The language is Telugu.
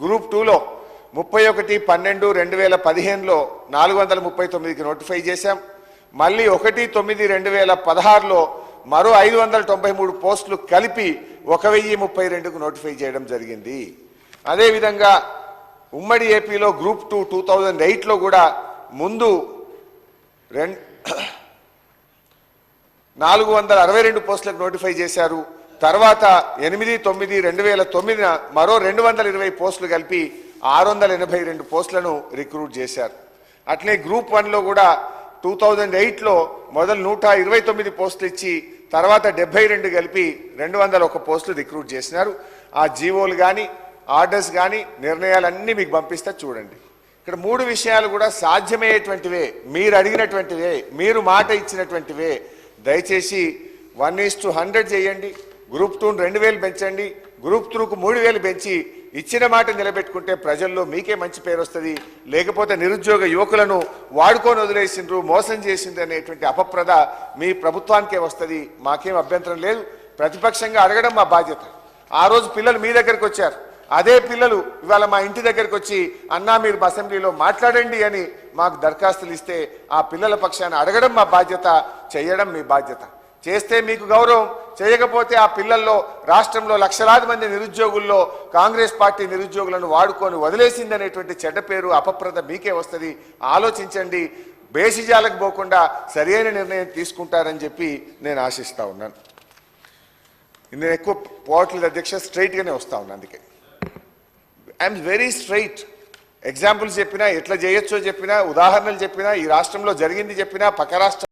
గ్రూప్ 2లో 31/12/2015లో 439కి నోటిఫై చేశాం. మళ్ళీ 1/9/2016లో మరో 593 పోస్టులు కలిపి 1032కు నోటిఫై చేయడం జరిగింది. అదేవిధంగా ఉమ్మడి ఏపీలో గ్రూప్ 2 2008లో కూడా ముందు 462 పోస్టులకు నోటిఫై చేశారు. తర్వాత 8/9/2009 మరో 220 పోస్టులు కలిపి 682 పోస్టులను రిక్రూట్ చేశారు. అట్లే గ్రూప్ 1లో కూడా 2008లో మొదలు 129 పోస్టులు ఇచ్చి తర్వాత 72 కలిపి 201 పోస్టులు రిక్రూట్ చేసినారు. ఆ జీవోలు కానీ ఆర్డర్స్ కానీ నిర్ణయాలన్నీ మీకు పంపిస్తే చూడండి. ఇక్కడ 3 విషయాలు కూడా సాధ్యమయ్యేటువంటివే, మీరు అడిగినటువంటివే, మీరు మాట ఇచ్చినటువంటివే. దయచేసి 1:100 చేయండి. గ్రూప్ 2 2000 పెంచండి. గ్రూప్ 3కు 3000 పెంచి ఇచ్చిన మాట నిలబెట్టుకుంటే ప్రజల్లో మీకే మంచి పేరు వస్తుంది. లేకపోతే నిరుద్యోగ యువకులను వాడుకొని వదిలేసిండ్రు, మోసం చేసిండ్రు అనేటువంటి అపప్రద మీ ప్రభుత్వానికే వస్తుంది. మాకేం అభ్యంతరం లేదు. ప్రతిపక్షంగా అడగడం మా బాధ్యత. ఆ రోజు పిల్లలు మీ దగ్గరికి వచ్చారు. అదే పిల్లలు ఇవాళ మా ఇంటి దగ్గరికి వచ్చి అన్నా మీరు అసెంబ్లీలో మాట్లాడండి అని మాకు దరఖాస్తులు ఇస్తే ఆ పిల్లల పక్షాన అడగడం మా బాధ్యత, చేయడం మీ బాధ్యత. చేస్తే మీకు గౌరవం, చేయకపోతే ఆ పిల్లల్లో రాష్ట్రంలో లక్షలాది మంది నిరుద్యోగుల్లో కాంగ్రెస్ పార్టీ నిరుద్యోగులను వాడుకొని వదిలేసింది అనేటువంటి చెడ్డ పేరు అపప్రద మీకే వస్తుంది. ఆలోచించండి. బేసిజాలకు పోకుండా సరైన నిర్ణయం తీసుకుంటారని చెప్పి నేను ఆశిస్తా ఉన్నాను. నేను ఎక్కువ పోవట్లేదు అధ్యక్ష, స్ట్రైట్గానే వస్తా ఉన్నాను. అందుకే ఐఎమ్ వెరీ స్ట్రైట్. ఎగ్జాంపుల్స్ చెప్పినా, ఎట్లా చేయొచ్చో చెప్పినా, ఉదాహరణలు చెప్పినా, ఈ రాష్ట్రంలో జరిగింది చెప్పినా, పక్క రాష్ట్రం